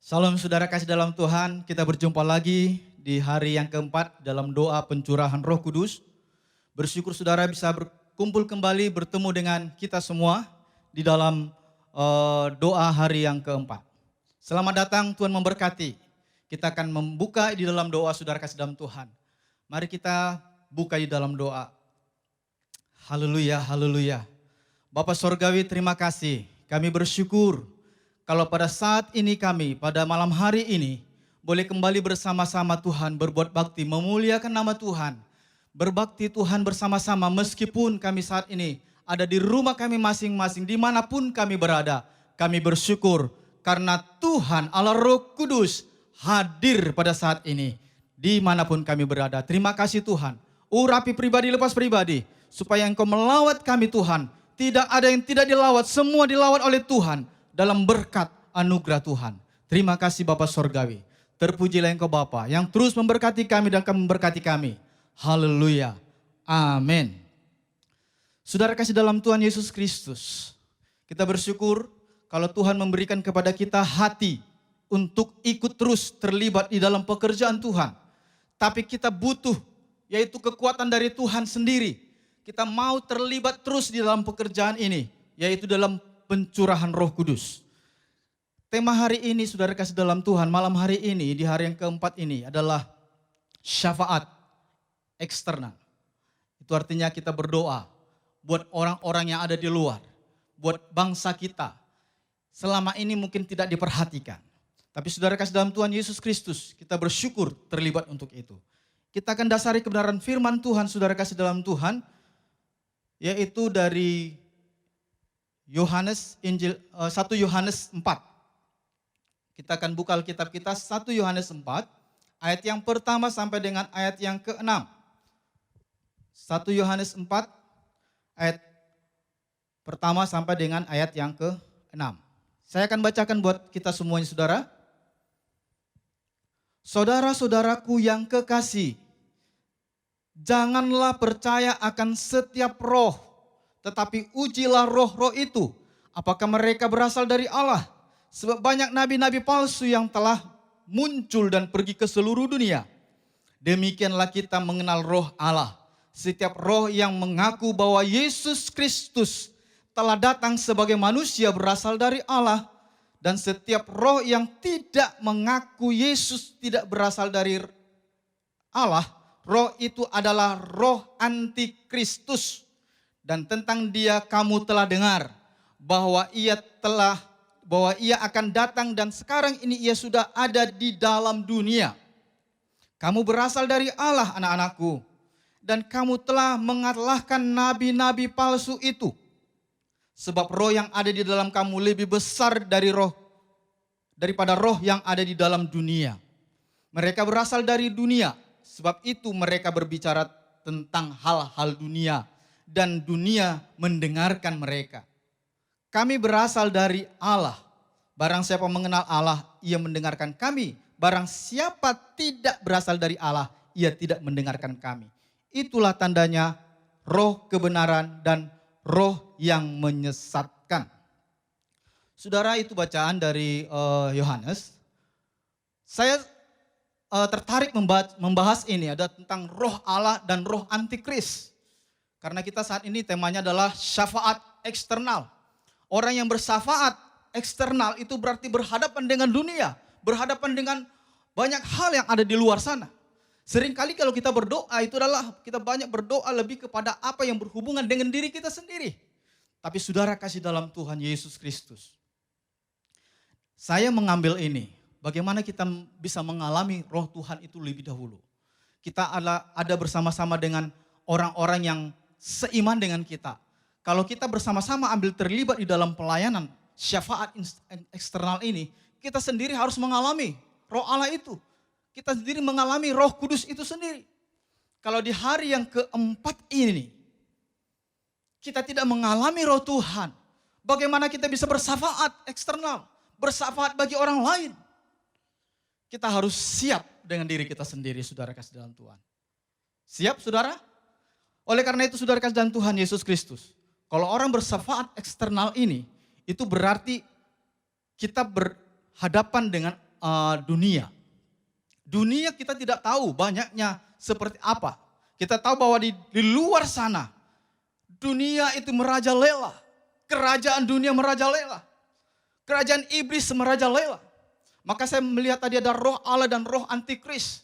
Salam saudara kasih dalam Tuhan, kita berjumpa lagi di hari yang keempat dalam doa pencurahan Roh Kudus. Bersyukur saudara bisa berkumpul kembali bertemu dengan kita semua di dalam doa hari yang keempat. Selamat datang, Tuhan memberkati. Kita akan membuka di dalam doa saudara kasih dalam Tuhan. Mari kita buka di dalam doa. Haleluya, haleluya. Bapa Sorgawi, terima kasih. Kami bersyukur kalau pada saat ini kami, pada malam hari ini, boleh kembali bersama-sama Tuhan, berbuat bakti, memuliakan nama Tuhan. Berbakti Tuhan bersama-sama meskipun kami saat ini ada di rumah kami masing-masing, dimanapun kami berada. Kami bersyukur karena Tuhan Allah Roh Kudus hadir pada saat ini, dimanapun kami berada. Terima kasih Tuhan, urapi pribadi lepas pribadi, supaya Engkau melawat kami Tuhan. Tidak ada yang tidak dilawat, semua dilawat oleh Tuhan. Dalam berkat anugerah Tuhan. Terima kasih Bapa Sorgawi. Terpujilah Engkau Bapa yang terus memberkati kami dan kami memberkati kami. Haleluya. Amin. Saudara kasih dalam Tuhan Yesus Kristus. Kita bersyukur kalau Tuhan memberikan kepada kita hati untuk ikut terus terlibat di dalam pekerjaan Tuhan. Tapi kita butuh yaitu kekuatan dari Tuhan sendiri. Kita mau terlibat terus di dalam pekerjaan ini. Yaitu dalam pencurahan Roh Kudus. Tema hari ini saudara kasih dalam Tuhan, malam hari ini di hari yang keempat ini adalah syafaat eksternal. Itu artinya kita berdoa buat orang-orang yang ada di luar, buat bangsa kita. Selama ini mungkin tidak diperhatikan. Tapi saudara kasih dalam Tuhan Yesus Kristus, kita bersyukur terlibat untuk itu. Kita akan dasari kebenaran firman Tuhan saudara kasih dalam Tuhan, yaitu dari Injil 1 Yohanes 4. Kita akan buka Alkitab kita 1 Yohanes 4 ayat yang pertama sampai dengan ayat yang ke-6. 1 Yohanes 4 ayat pertama sampai dengan ayat yang ke-6. Saya akan bacakan buat kita semuanya saudara. Saudara-saudaraku yang kekasih, janganlah percaya akan setiap roh, tetapi ujilah roh-roh itu, apakah mereka berasal dari Allah. Sebab banyak nabi-nabi palsu yang telah muncul dan pergi ke seluruh dunia. Demikianlah kita mengenal roh Allah. Setiap roh yang mengaku bahwa Yesus Kristus telah datang sebagai manusia berasal dari Allah. Dan setiap roh yang tidak mengaku Yesus tidak berasal dari Allah, roh itu adalah roh antikristus. Dan tentang dia kamu telah dengar bahwa ia akan datang dan sekarang ini ia sudah ada di dalam dunia. Kamu berasal dari Allah anak-anakku, dan kamu telah mengalahkan nabi-nabi palsu itu. Sebab roh yang ada di dalam kamu lebih besar daripada roh yang ada di dalam dunia. Mereka berasal dari dunia, sebab itu mereka berbicara tentang hal-hal dunia. Dan dunia mendengarkan mereka. Kami berasal dari Allah. Barang siapa mengenal Allah, ia mendengarkan kami. Barang siapa tidak berasal dari Allah, ia tidak mendengarkan kami. Itulah tandanya roh kebenaran dan roh yang menyesatkan. Saudara, itu bacaan dari Yohanes. Saya tertarik membahas ini, ada tentang roh Allah dan roh antikris. Karena kita saat ini temanya adalah syafaat eksternal. Orang yang bersyafaat eksternal itu berarti berhadapan dengan dunia. Berhadapan dengan banyak hal yang ada di luar sana. Seringkali kalau kita berdoa itu adalah kita banyak berdoa lebih kepada apa yang berhubungan dengan diri kita sendiri. Tapi saudara kasih dalam Tuhan Yesus Kristus. Saya mengambil ini. Bagaimana kita bisa mengalami roh Tuhan itu lebih dahulu. Kita ada bersama-sama dengan orang-orang yang seiman dengan kita. Kalau kita bersama-sama ambil terlibat di dalam pelayanan syafaat eksternal ini, kita sendiri harus mengalami roh Allah itu. Kita sendiri mengalami Roh Kudus itu sendiri. Kalau di hari yang keempat ini, kita tidak mengalami roh Tuhan, bagaimana kita bisa bersyafaat eksternal, bersyafaat bagi orang lain? Kita harus siap dengan diri kita sendiri, saudara kasih dalam Tuhan. Siap, saudara? Oleh karena itu saudara kasih dalam Tuhan Yesus Kristus, kalau orang bersyafaat eksternal ini, itu berarti kita berhadapan dengan dunia. Dunia kita tidak tahu banyaknya seperti apa. Kita tahu bahwa di luar sana dunia itu merajalela. Kerajaan dunia merajalela. Kerajaan iblis merajalela. Maka saya melihat tadi ada roh Allah dan roh antikris.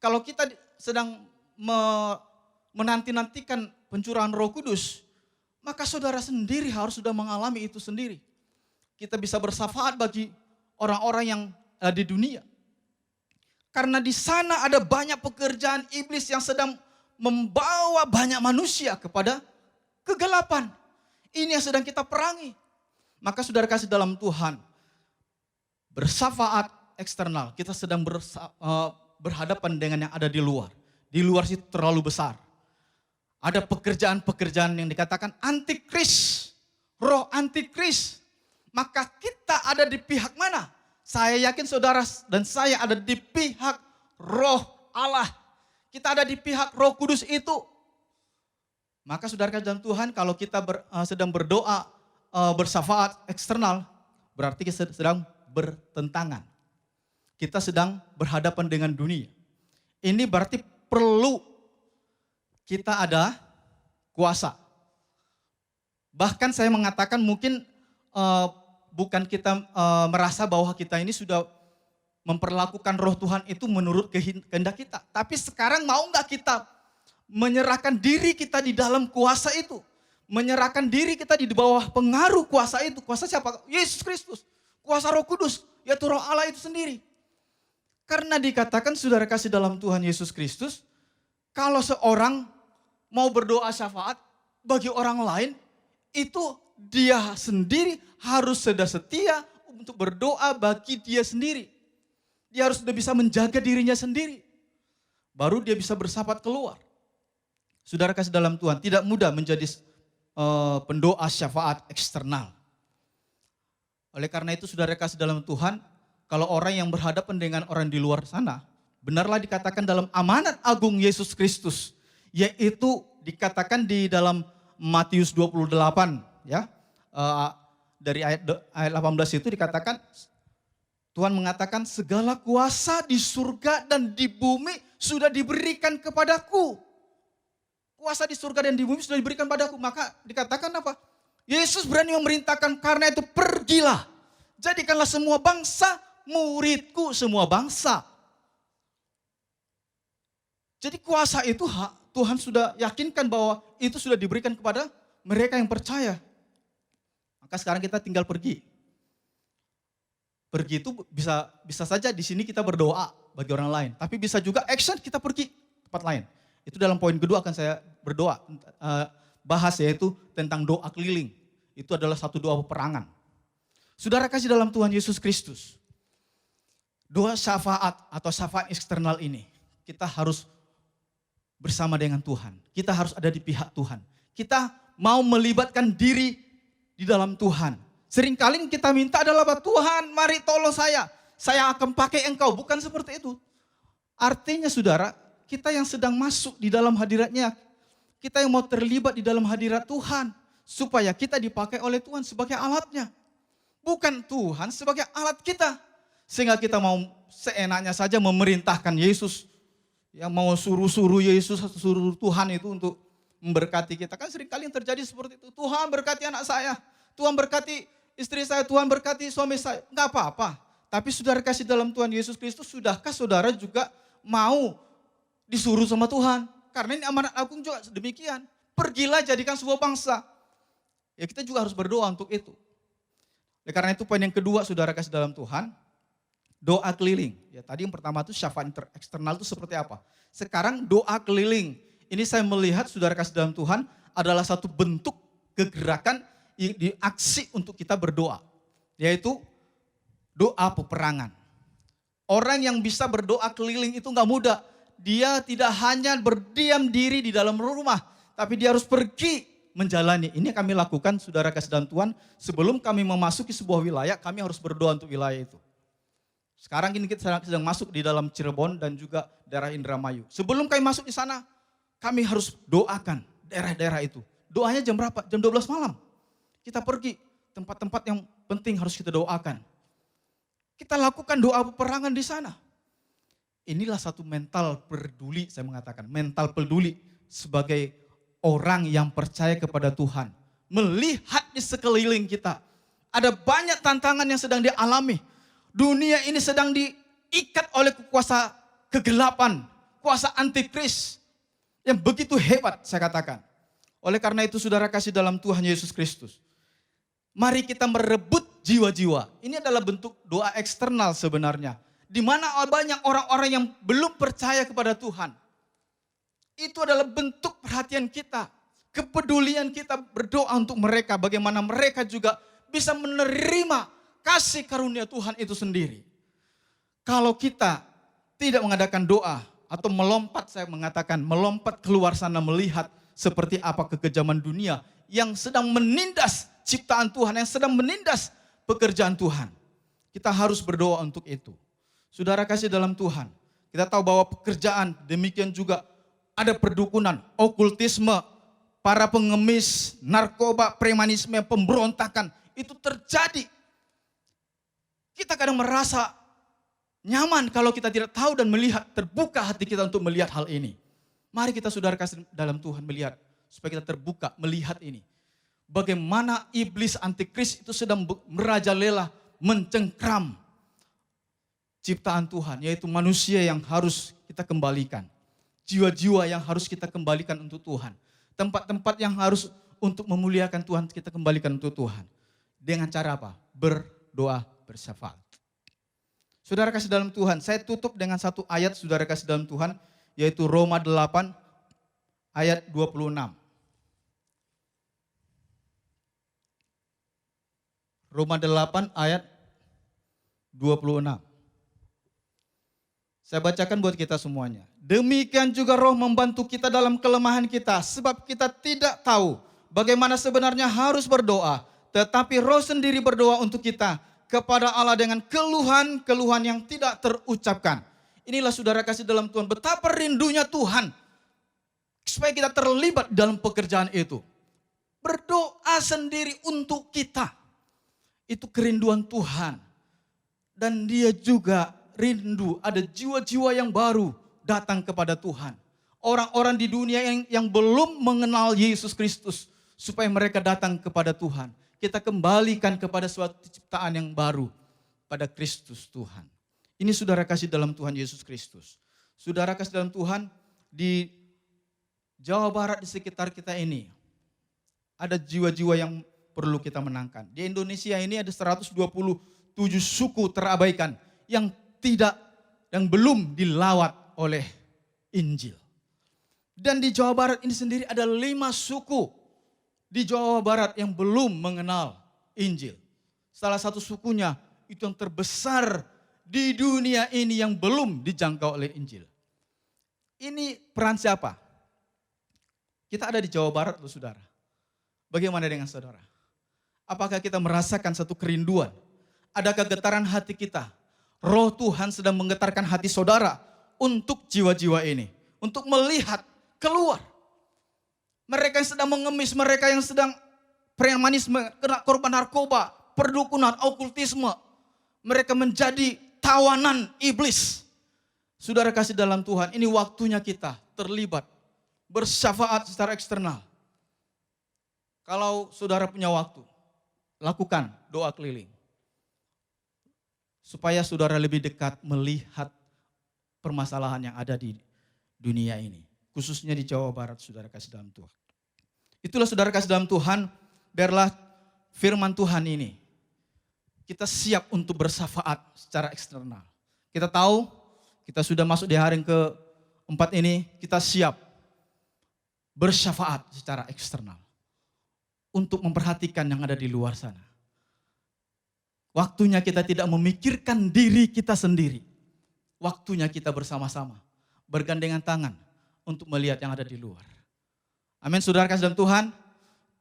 Kalau kita sedang menanti-nantikan pencurahan Roh Kudus, maka saudara sendiri harus sudah mengalami itu sendiri. Kita bisa bersyafaat bagi orang-orang yang ada di dunia. Karena di sana ada banyak pekerjaan iblis yang sedang membawa banyak manusia kepada kegelapan. Ini yang sedang kita perangi. Maka saudara kasih dalam Tuhan, bersyafaat eksternal, kita sedang berhadapan dengan yang ada di luar. Di luar itu terlalu besar. Ada pekerjaan-pekerjaan yang dikatakan antikris, roh antikris. Maka kita ada di pihak mana? Saya yakin saudara dan saya ada di pihak roh Allah. Kita ada di pihak Roh Kudus itu. Maka saudara dalam Tuhan, kalau kita sedang berdoa bersyafaat eksternal, berarti kita sedang bertentangan. Kita sedang berhadapan dengan dunia. Ini berarti perlu kita ada kuasa. Bahkan saya mengatakan mungkin bukan kita merasa bahwa kita ini sudah memperlakukan roh Tuhan itu menurut kehendak kita. Tapi sekarang mau nggak kita menyerahkan diri kita di dalam kuasa itu. Menyerahkan diri kita di bawah pengaruh kuasa itu. Kuasa siapa? Yesus Kristus. Kuasa Roh Kudus, yaitu roh Allah itu sendiri. Karena dikatakan saudara kasih dalam Tuhan Yesus Kristus, kalau seorang mau berdoa syafaat bagi orang lain, itu dia sendiri harus setia untuk berdoa bagi dia sendiri. Dia harus sudah bisa menjaga dirinya sendiri. Baru dia bisa bersyafaat keluar. Saudara kasih dalam Tuhan, tidak mudah menjadi pendoa syafaat eksternal. Oleh karena itu saudara kasih dalam Tuhan, kalau orang yang berhadapan dengan orang di luar sana, benarlah dikatakan dalam amanat agung Yesus Kristus, yaitu dikatakan di dalam Matius 28, ya, dari ayat 18 itu dikatakan, Tuhan mengatakan segala kuasa di surga dan di bumi sudah diberikan kepadaku. Kuasa di surga dan di bumi sudah diberikan padaku. Maka dikatakan apa? Yesus berani memerintahkan, karena itu pergilah. Jadikanlah semua bangsa muridku, semua bangsa. Jadi kuasa itu Tuhan sudah yakinkan bahwa itu sudah diberikan kepada mereka yang percaya. Maka sekarang kita tinggal pergi. Pergi itu bisa saja di sini kita berdoa bagi orang lain. Tapi bisa juga action kita pergi tempat lain. Itu dalam poin kedua akan saya berdoa, bahas yaitu tentang doa keliling. Itu adalah satu doa peperangan. Saudara kasih dalam Tuhan Yesus Kristus, doa syafaat atau syafaat eksternal ini, kita harus bersama dengan Tuhan. Kita harus ada di pihak Tuhan. Kita mau melibatkan diri di dalam Tuhan. Seringkali kita minta adalah, Tuhan mari tolong saya akan pakai engkau. Bukan seperti itu. Artinya saudara, kita yang sedang masuk di dalam hadiratnya, kita yang mau terlibat di dalam hadirat Tuhan, supaya kita dipakai oleh Tuhan sebagai alatnya. Bukan Tuhan sebagai alat kita. Sehingga kita mau seenaknya saja memerintahkan Yesus, yang mau suruh Yesus, suruh Tuhan itu untuk memberkati kita. Kan seringkali yang terjadi seperti itu. Tuhan berkati anak saya, Tuhan berkati istri saya, Tuhan berkati suami saya. Enggak apa-apa. Tapi saudara kasih dalam Tuhan Yesus Kristus, sudahkah saudara juga mau disuruh sama Tuhan? Karena ini amanat agung juga demikian. Pergilah jadikan sebuah bangsa. Ya kita juga harus berdoa untuk itu. Ya, karena itu poin yang kedua saudara kasih dalam Tuhan, doa keliling. Ya tadi yang pertama itu syafaat eksternal itu seperti apa? Sekarang doa keliling. Ini saya melihat saudara kasih dalam Tuhan adalah satu bentuk kegerakan di aksi untuk kita berdoa. Yaitu doa peperangan. Orang yang bisa berdoa keliling itu gak mudah. Dia tidak hanya berdiam diri di dalam rumah, tapi dia harus pergi menjalani. Ini kami lakukan saudara kasih dalam Tuhan, sebelum kami memasuki sebuah wilayah, kami harus berdoa untuk wilayah itu. Sekarang ini kita sedang masuk di dalam Cirebon dan juga daerah Indramayu. Sebelum kami masuk di sana, kami harus doakan daerah-daerah itu. Doanya jam berapa? Jam 12 malam. Kita pergi, tempat-tempat yang penting harus kita doakan. Kita lakukan doa peperangan di sana. Inilah satu mental peduli, saya mengatakan. Mental peduli sebagai orang yang percaya kepada Tuhan. Melihat di sekeliling kita. Ada banyak tantangan yang sedang dialami. Dunia ini sedang diikat oleh kuasa kegelapan. Kuasa antikris. Yang begitu hebat saya katakan. Oleh karena itu saudara kasih dalam Tuhan Yesus Kristus. Mari kita merebut jiwa-jiwa. Ini adalah bentuk doa eksternal sebenarnya. Di mana banyak orang-orang yang belum percaya kepada Tuhan. Itu adalah bentuk perhatian kita. Kepedulian kita berdoa untuk mereka. Bagaimana mereka juga bisa menerima kasih karunia Tuhan itu sendiri. Kalau kita tidak mengadakan doa atau melompat, saya mengatakan melompat keluar sana melihat seperti apa kekejaman dunia yang sedang menindas ciptaan Tuhan, yang sedang menindas pekerjaan Tuhan. Kita harus berdoa untuk itu. Saudara kasih dalam Tuhan, kita tahu bahwa pekerjaan demikian juga ada perdukunan, okultisme, para pengemis, narkoba, premanisme, pemberontakan, itu terjadi. Kita kadang merasa nyaman kalau kita tidak tahu dan melihat, terbuka hati kita untuk melihat hal ini. Mari kita saudara kasih dalam Tuhan melihat, supaya kita terbuka melihat ini. Bagaimana iblis antikris itu sedang merajalela, mencengkram ciptaan Tuhan, yaitu manusia yang harus kita kembalikan. Jiwa-jiwa yang harus kita kembalikan untuk Tuhan. Tempat-tempat yang harus untuk memuliakan Tuhan, kita kembalikan untuk Tuhan. Dengan cara apa? Berdoa bersyafaat. Saudara kasih dalam Tuhan, saya tutup dengan satu ayat saudara kasih dalam Tuhan, yaitu Roma 8 ayat 26. Roma 8 ayat 26. Saya bacakan buat kita semuanya. Demikian juga Roh membantu kita dalam kelemahan kita, sebab kita tidak tahu bagaimana sebenarnya harus berdoa, tetapi Roh sendiri berdoa untuk kita kepada Allah dengan keluhan-keluhan yang tidak terucapkan. Inilah saudara kasih dalam Tuhan, betapa rindunya Tuhan supaya kita terlibat dalam pekerjaan itu. Berdoa sendiri untuk kita. Itu kerinduan Tuhan. Dan dia juga rindu ada jiwa-jiwa yang baru datang kepada Tuhan. Orang-orang di dunia yang belum mengenal Yesus Kristus, supaya mereka datang kepada Tuhan. Kita kembalikan kepada suatu ciptaan yang baru pada Kristus Tuhan. Ini saudara kasih dalam Tuhan Yesus Kristus. Saudara kasih dalam Tuhan, di Jawa Barat di sekitar kita ini, ada jiwa-jiwa yang perlu kita menangkan. Di Indonesia ini ada 127 suku terabaikan yang belum dilawat oleh Injil. Dan di Jawa Barat ini sendiri ada 5 suku di Jawa Barat yang belum mengenal Injil. Salah satu sukunya itu yang terbesar di dunia ini yang belum dijangkau oleh Injil. Ini peran siapa? Kita ada di Jawa Barat loh saudara. Bagaimana dengan saudara? Apakah kita merasakan satu kerinduan? Adakah getaran hati kita? Roh Tuhan sedang menggetarkan hati saudara untuk jiwa-jiwa ini. Untuk melihat keluar. Mereka yang sedang mengemis, mereka yang sedang premanisme, kena korban narkoba, perdukunan, okultisme. Mereka menjadi tawanan iblis. Saudara kasih dalam Tuhan, ini waktunya kita terlibat. Bersyafaat secara eksternal. Kalau saudara punya waktu, lakukan doa keliling. Supaya saudara lebih dekat melihat permasalahan yang ada di dunia ini. Khususnya di Jawa Barat, saudara kasih dalam Tuhan. Itulah saudara kasih dalam Tuhan, biarlah firman Tuhan ini, kita siap untuk bersyafaat secara eksternal. Kita tahu, kita sudah masuk di hari yang keempat ini, kita siap bersyafaat secara eksternal. Untuk memperhatikan yang ada di luar sana. Waktunya kita tidak memikirkan diri kita sendiri. Waktunya kita bersama-sama, bergandengan tangan untuk melihat yang ada di luar. Amin, saudara kasih dalam Tuhan.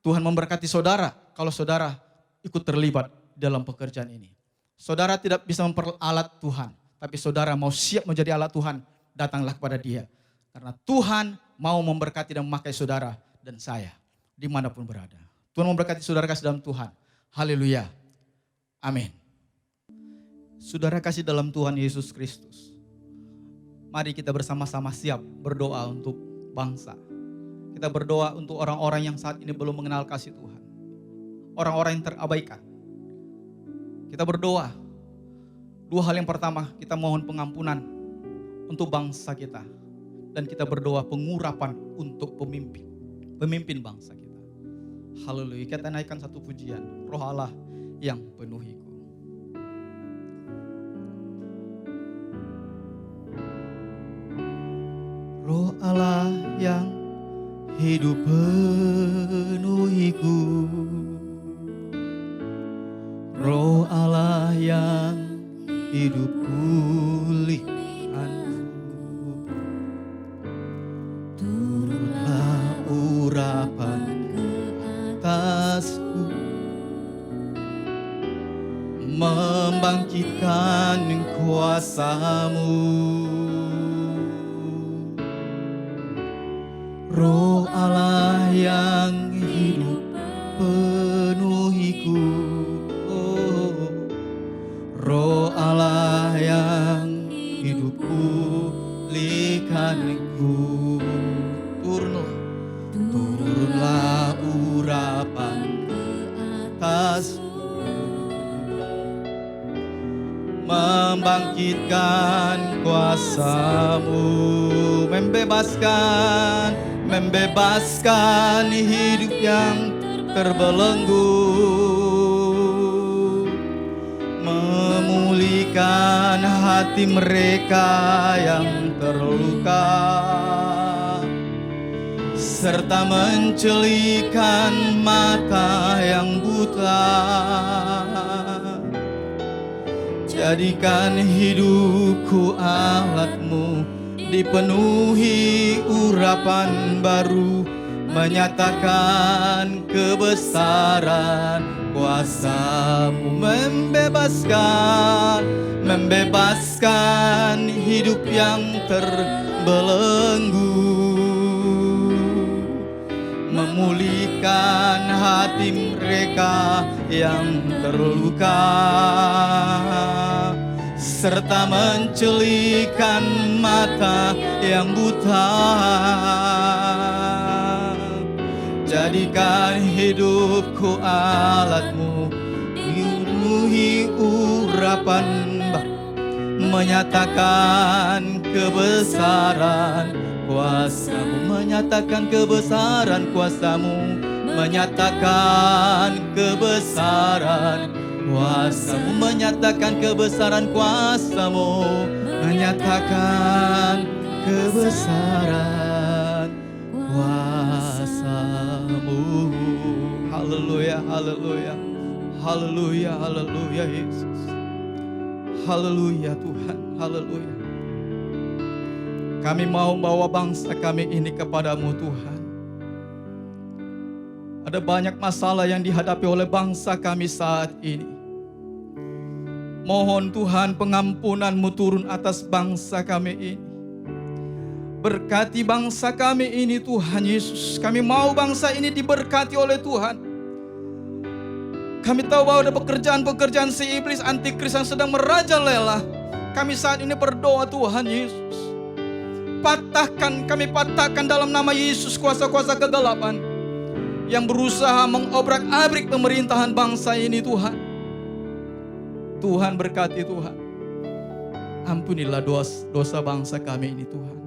Tuhan memberkati saudara kalau saudara ikut terlibat dalam pekerjaan ini. Saudara tidak bisa memperalat Tuhan, tapi saudara mau siap menjadi alat Tuhan, datanglah kepada Dia. Karena Tuhan mau memberkati dan memakai saudara dan saya dimanapun berada. Tuhan memberkati saudara kasih dalam Tuhan. Haleluya. Amin. Saudara kasih dalam Tuhan Yesus Kristus, mari kita bersama-sama siap berdoa untuk bangsa. Kita berdoa untuk orang-orang yang saat ini belum mengenal kasih Tuhan, orang-orang yang terabaikan. Kita berdoa. Dua hal yang pertama, kita mohon pengampunan untuk bangsa kita. Dan kita berdoa pengurapan untuk pemimpin bangsa kita. Haleluya. Kita naikkan satu pujian, Roh Allah yang penuhiku. Roh Allah yang hidup penuhiku, Roh Allah yang hidup pulihkanku, turunlah urapan ke atasku, membangkitkan kuasa-Mu. Roh Allah yang hidup penuhiku, Roh Allah yang hidup pulihkanku, turunlah urapan ke atasku, membangkitkan kuasa-Mu, membebaskan hidup yang terbelenggu, memulihkan hati mereka yang terluka, serta mencelikan mata yang buta. Jadikan hidupku alat-Mu, dipenuhi urapan baru, menyatakan kebesaran kuasa-Mu, membebaskan hidup yang terbelenggu, memulihkan hati mereka yang terluka, serta mencelikan mata yang buta. Jadikan hidupku alat-Mu, dipenuhi urapan baru, menyatakan kebesaran kuasa-Mu, menyatakan kebesaran kuasa-Mu, menyatakan kebesaran kuasa-Mu, menyatakan kebesaran kuasa-Mu, menyatakan kebesaran kuasa-Mu. Haleluya, haleluya, haleluya, haleluya Yesus. Haleluya Tuhan, haleluya. Kami mau bawa bangsa kami ini kepadamu Tuhan. Ada banyak masalah yang dihadapi oleh bangsa kami saat ini. Mohon Tuhan pengampunan-Mu turun atas bangsa kami ini. Berkati bangsa kami ini Tuhan Yesus. Kami mau bangsa ini diberkati oleh Tuhan. Kami tahu bahwa ada pekerjaan-pekerjaan si iblis antikris yang sedang merajalela. Kami saat ini berdoa Tuhan Yesus. Kami patahkan dalam nama Yesus kuasa-kuasa kegelapan yang berusaha mengobrak-abrik pemerintahan bangsa ini Tuhan. Tuhan berkati Tuhan. Ampunilah dosa bangsa kami ini Tuhan.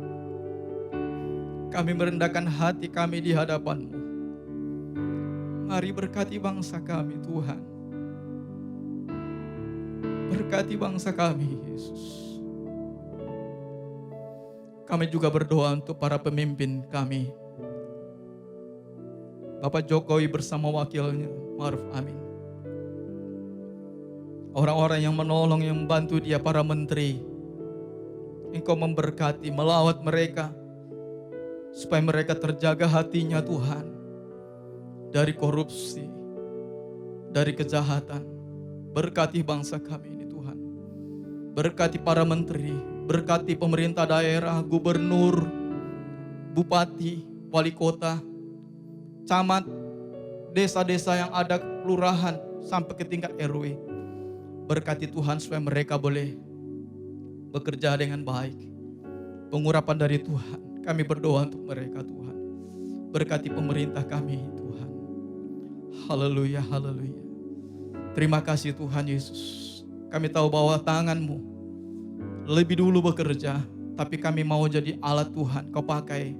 Kami merendahkan hati kami di hadapan-Mu. Mari berkati bangsa kami Tuhan. Berkati bangsa kami Yesus. Kami juga berdoa untuk para pemimpin kami. Bapak Jokowi bersama wakilnya, Ma'ruf Amin. Orang-orang yang menolong, yang membantu dia, para menteri. Engkau memberkati, melawat mereka. Supaya mereka terjaga hatinya Tuhan. Dari korupsi, dari kejahatan. Berkati bangsa kami ini Tuhan. Berkati para menteri, berkati pemerintah daerah, gubernur, bupati, wali kota, camat, desa-desa yang ada kelurahan sampai ke tingkat RW. Berkati Tuhan supaya mereka boleh bekerja dengan baik. Pengurapan dari Tuhan, kami berdoa untuk mereka Tuhan. Berkati pemerintah kami Tuhan. Haleluya, haleluya. Terima kasih Tuhan Yesus. Kami tahu bahwa tangan-Mu lebih dulu bekerja, tapi kami mau jadi alat Tuhan, Kau pakai.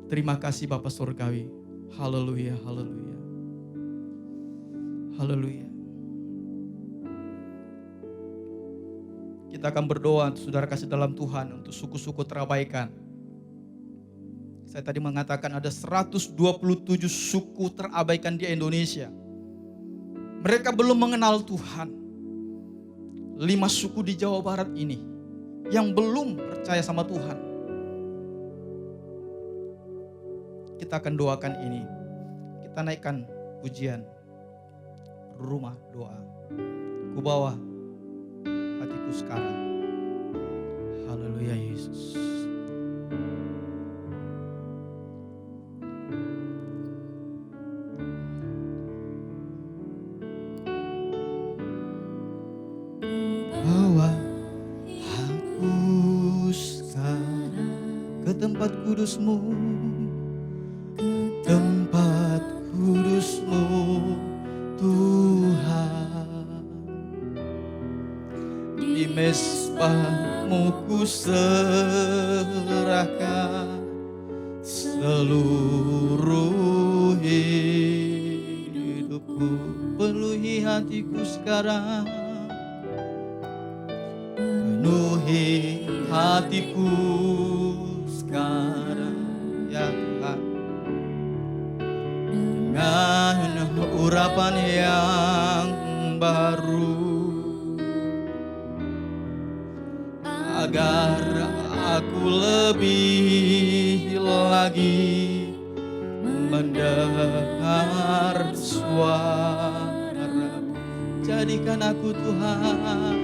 Terima kasih Bapa Surgawi. Haleluya, haleluya. Haleluya. Kita akan berdoa, saudara kasih dalam Tuhan, untuk suku-suku terabaikan. Saya tadi mengatakan ada 127 suku terabaikan di Indonesia. Mereka belum mengenal Tuhan. 5 suku di Jawa Barat ini yang belum percaya sama Tuhan. Kita akan doakan ini. Kita naikkan pujian rumah doa. Ku bawa hatiku sekarang. Haleluya Yesus. Bawa aku sekarang ke tempat kudus-Mu, ke tempat kudus-Mu Tuhan. Di mezbah-Mu ku serahkan seluruh hidupku. Penuhi hatiku sekarang, penuhi hatiku sekarang ya Tuhan, dengan urapan yang baru, agar aku lebih lagi mendengar suara-Mu. Jadikan aku Tuhan,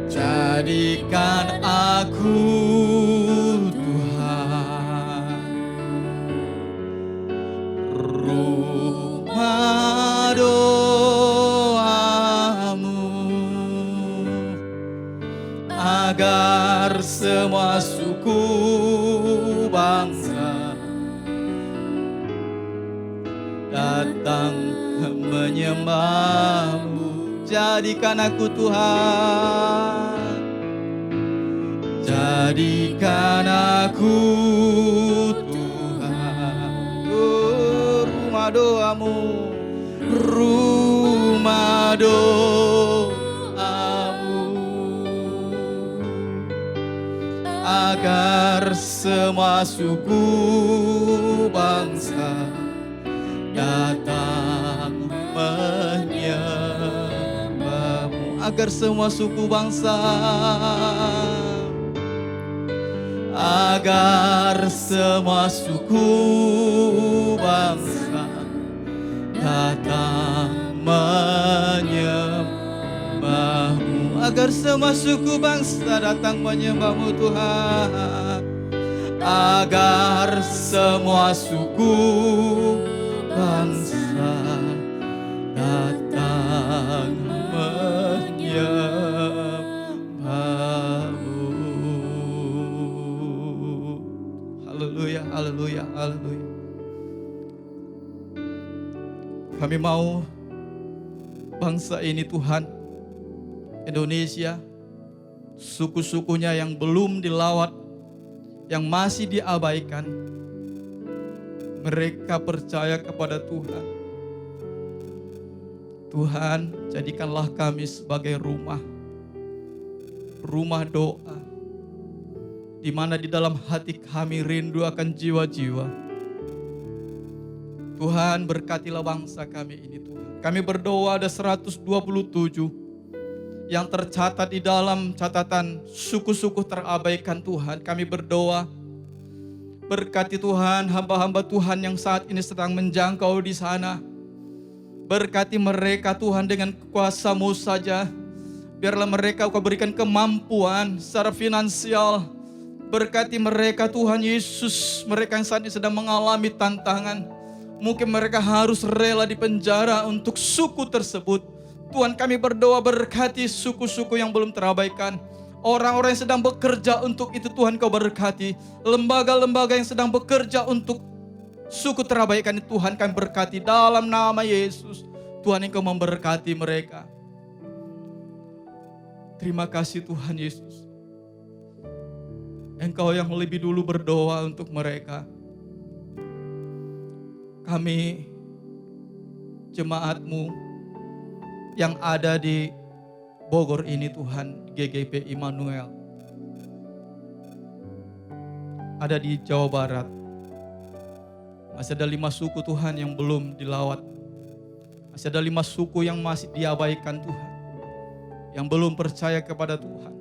jadikan aku Tuhan, rumah doa-Mu, agar semua suku bangsa datang menyembah-Mu. Jadikan aku Tuhan, jadikan aku Tuhan. Rumah doa-Mu, rumah doa-Mu, agar semua suku bangsa datang menyembah-Mu. Agar semua suku bangsa, agar semua suku bangsa datang menyembah-Mu. Agar semua suku bangsa datang menyembah-Mu Tuhan. Agar semua suku bangsa datang menyembah-Mu. Haleluya, haleluya, haleluya. Kami mau bangsa ini Tuhan, Indonesia, suku-sukunya yang belum dilawat, yang masih diabaikan, mereka percaya kepada Tuhan. Tuhan, jadikanlah kami sebagai rumah doa, di mana di dalam hati kami rindu akan jiwa-jiwa. Tuhan, berkatilah bangsa kami ini Tuhan. Kami berdoa ada 127 yang tercatat di dalam catatan suku-suku terabaikan Tuhan. Kami berdoa, berkati Tuhan hamba-hamba Tuhan yang saat ini sedang menjangkau di sana. Berkati mereka Tuhan dengan kuasa-Mu saja. Biarlah mereka Kau berikan kemampuan secara finansial. Berkati mereka Tuhan Yesus, mereka yang saat ini sedang mengalami tantangan. Mungkin mereka harus rela di penjara untuk suku tersebut. Tuhan, kami berdoa berkati suku-suku yang belum terabaikan. Orang-orang yang sedang bekerja untuk itu Tuhan Kau berkati. Lembaga-lembaga yang sedang bekerja untuk suku terabaikan Tuhan kami berkati dalam nama Yesus. Tuhan Engkau memberkati mereka. Terima kasih Tuhan Yesus. Engkau yang lebih dulu berdoa untuk mereka. Kami jemaat-Mu yang ada di Bogor ini Tuhan, GGP Immanuel. Ada di Jawa Barat. Masih ada 5 suku Tuhan yang belum dilawat. Masih ada 5 suku yang masih diabaikan Tuhan. Yang belum percaya kepada Tuhan.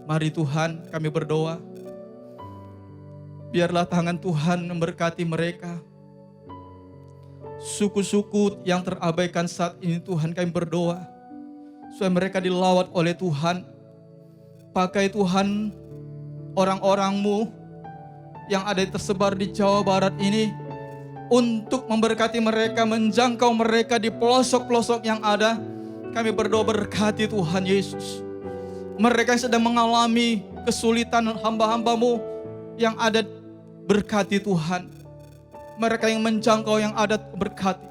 Mari Tuhan kami berdoa. Biarlah tangan Tuhan memberkati mereka. Suku-suku yang terabaikan saat ini Tuhan kami berdoa. Supaya mereka dilawat oleh Tuhan. Pakai Tuhan orang-orang-Mu yang ada tersebar di Jawa Barat ini. Untuk memberkati mereka, menjangkau mereka di pelosok-pelosok yang ada. Kami berdoa berkati Tuhan Yesus. Mereka yang sedang mengalami kesulitan hamba-hamba-Mu yang ada berkati Tuhan. Mereka yang menjangkau yang ada berkati.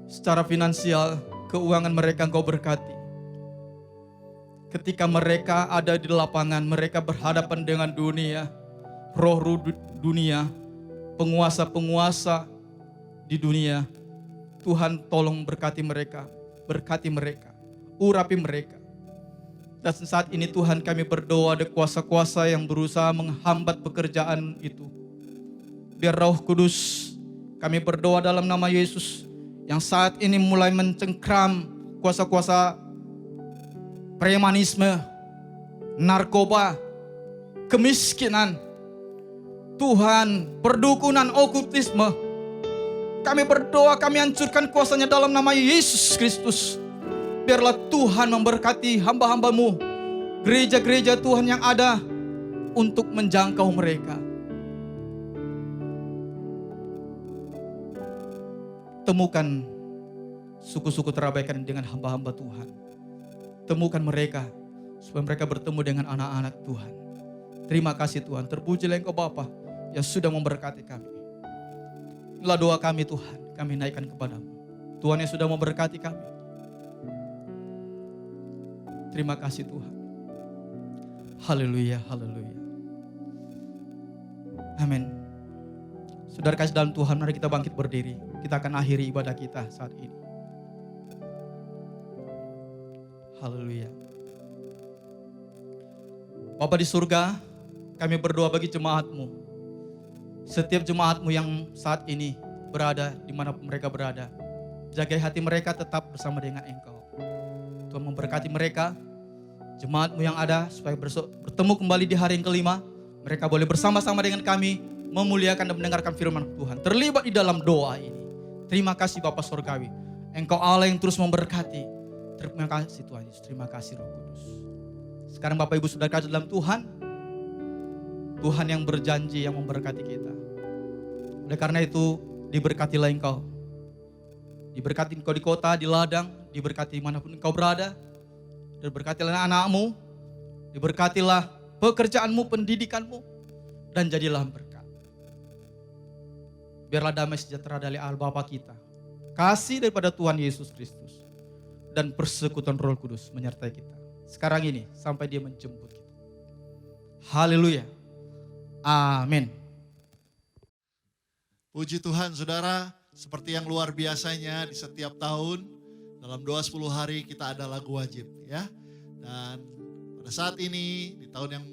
Secara finansial, keuangan mereka Engkau berkati. Ketika mereka ada di lapangan, mereka berhadapan dengan dunia, roh dunia, penguasa-penguasa di dunia. Tuhan tolong berkati mereka, urapi mereka. Dan saat ini Tuhan kami berdoa ada kuasa-kuasa yang berusaha menghambat pekerjaan itu. Biar Roh Kudus, kami berdoa dalam nama Yesus yang saat ini mulai mencengkram kuasa-kuasa premanisme, narkoba, kemiskinan, Tuhan, perdukunan, okultisme. Kami berdoa, kami hancurkan kuasanya dalam nama Yesus Kristus. Biarlah Tuhan memberkati hamba-hamba-Mu, gereja-gereja Tuhan yang ada untuk menjangkau mereka. Temukan suku-suku terabaikan dengan hamba-hamba Tuhan. Temukan mereka supaya mereka bertemu dengan anak-anak Tuhan. Terima kasih Tuhan, terpujilah Engkau Bapa yang sudah memberkati kami. Inilah doa kami Tuhan, kami naikkan kepadamu. Tuhan yang sudah memberkati kami. Terima kasih Tuhan. Haleluya, haleluya. Amin. Saudara kasih dalam Tuhan, mari kita bangkit berdiri. Kita akan akhiri ibadah kita saat ini. Haleluya. Bapa di surga, kami berdoa bagi jemaat-Mu. Setiap jemaat-Mu yang saat ini berada dimanapun mereka berada. Jagai hati mereka tetap bersama dengan Engkau. Tuhan memberkati mereka, jemaat-Mu yang ada, supaya bertemu kembali di hari yang kelima. Mereka boleh bersama-sama dengan kami, memuliakan dan mendengarkan firman Tuhan. Terlibat di dalam doa ini. Terima kasih Bapa Surgawi. Engkau Allah yang terus memberkati. Terima kasih Tuhan Yesus, terima kasih Roh Kudus. Sekarang Bapak Ibu Saudara kasih dalam Tuhan. Tuhan yang berjanji yang memberkati kita. Oleh karena itu, diberkatilah engkau. Diberkati engkau di kota, di ladang, diberkati manapun engkau berada. Diberkatilah anak-anakmu, diberkatilah pekerjaanmu, pendidikanmu, dan jadilah berkat. Biarlah damai sejahtera dari Allah Bapa kita, kasih daripada Tuhan Yesus Kristus, dan persekutuan Roh Kudus menyertai kita. Sekarang ini sampai Dia menjemput kita. Haleluya. Amin. Puji Tuhan saudara, seperti yang luar biasanya di setiap tahun dalam doa 10 hari kita ada lagu wajib ya. Dan pada saat ini di tahun yang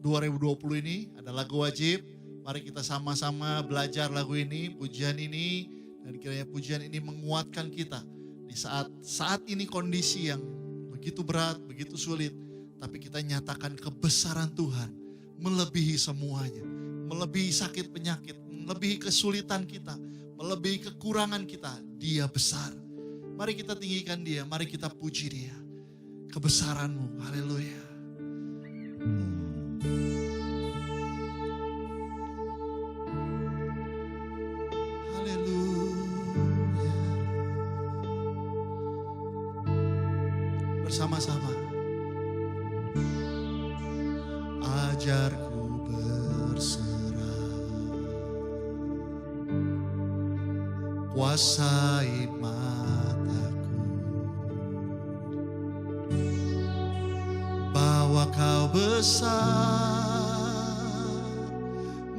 2020 ini ada lagu wajib. Mari kita sama-sama belajar lagu ini, pujian ini, dan kiranya pujian ini menguatkan kita di saat ini kondisi yang begitu berat, begitu sulit, tapi kita nyatakan kebesaran Tuhan melebihi semuanya, melebihi sakit penyakit, melebihi kesulitan kita, melebihi kekurangan kita. Dia besar. Mari kita tinggikan Dia, mari kita puji Dia. Kebesaran-Mu, haleluya. sama-sama. Ajarku berserah, kuasai mataku, bahwa kau besar,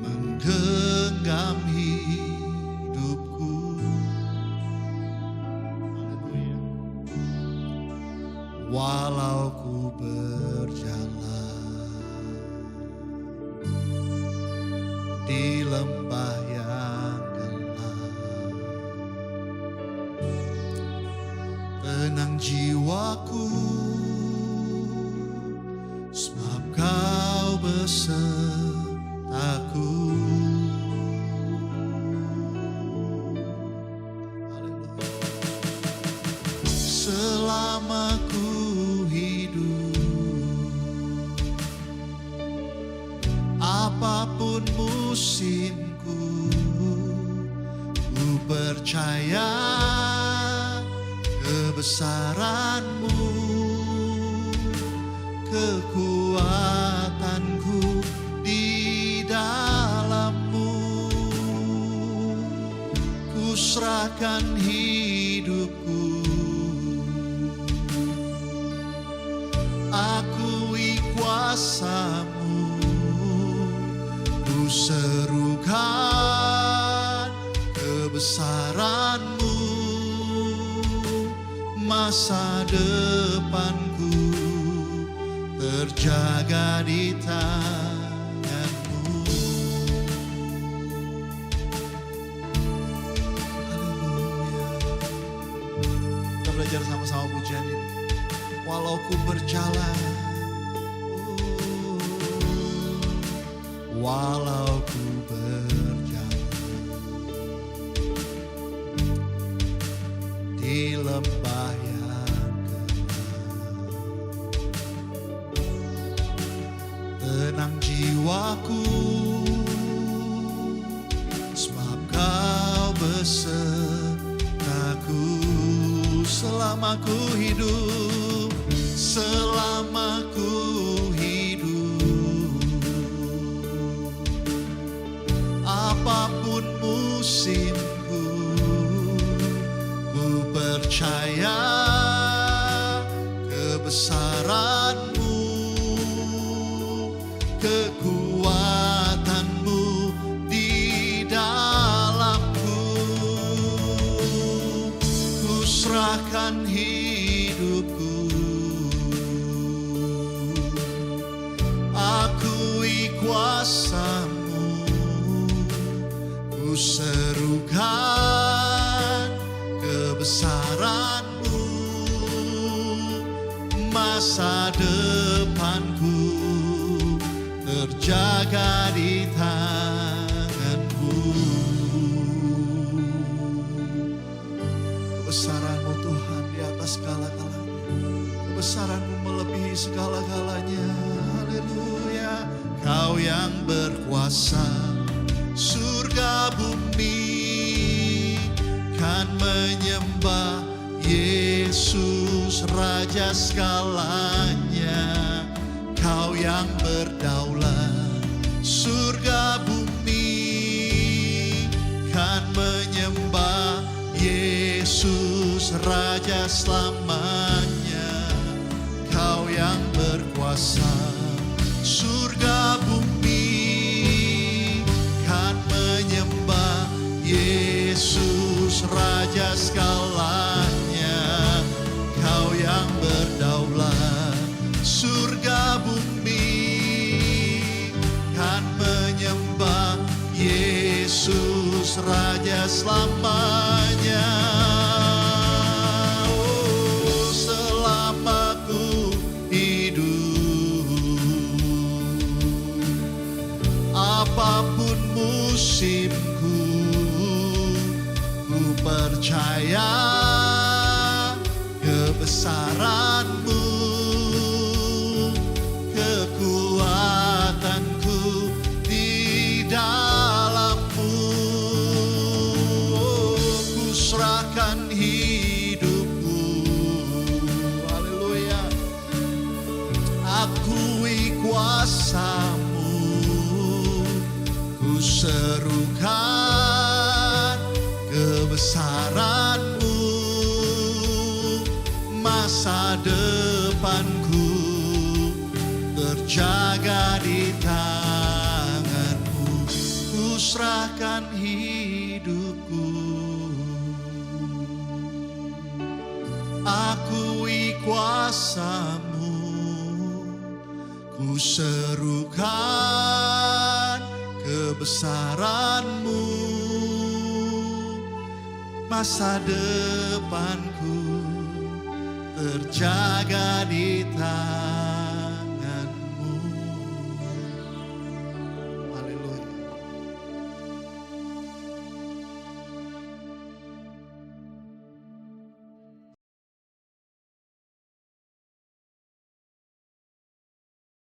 menggenggam hidupku. Haleluya. Walau ku berjalan di lembah yang gelap, tenang jiwaku, sebab kau besertaku. Haleluya. Selama ku hidup, apapun musimku, ku percaya kebesaran-Mu, kekuatanku di dalam-Mu. Ku serahkan hidupku, akui kuasa-Mu, ku serukan kebesaran-Mu, masa depanku terjaga di tangan-Mu. Haleluya. Kita belajar sama-sama pujian ini. Walau ku berjalan, walau ku berjalan di lembah yang gelap, tenang jiwaku, sebab kau besertaku. Selama ku hidup, selama ku hidup, apapun musimku, ku percaya kebesaran-Mu, kekuatan-Mu di dalamku. Ku serahkan hidupku, akui kuasa-Mu, ku serukan kebesaran-Mu, masa depanku terjaga di tangan-Mu. Kebesaran-Mu Tuhan di atas segala-galanya, kebesaran-Mu melebihi segala-galanya. Haleluya. Kau yang berkuasa, surga bumi kan menyembah Yesus Raja segalanya. Kau yang berdaulat, surga bumi kan menyembah Yesus Raja selamanya. Kau yang berkuasa, surga bumi kan menyembah Yesus Raja segalanya. Kau yang berdaulat, surga bumi kan menyembah Yesus Raja selamanya. Oh, selama ku hidup, apapun musimku, ku percaya kebesaran-Mu, kekuatanku di dalam-Mu. Ku serahkan hidupku, haleluya, tanganmu, masa depanku terjaga di tanganmu. Ku serahkan hidupku, akui kuasamu, ku serukan kebesaranmu. Masa depanku terjaga di tanganmu.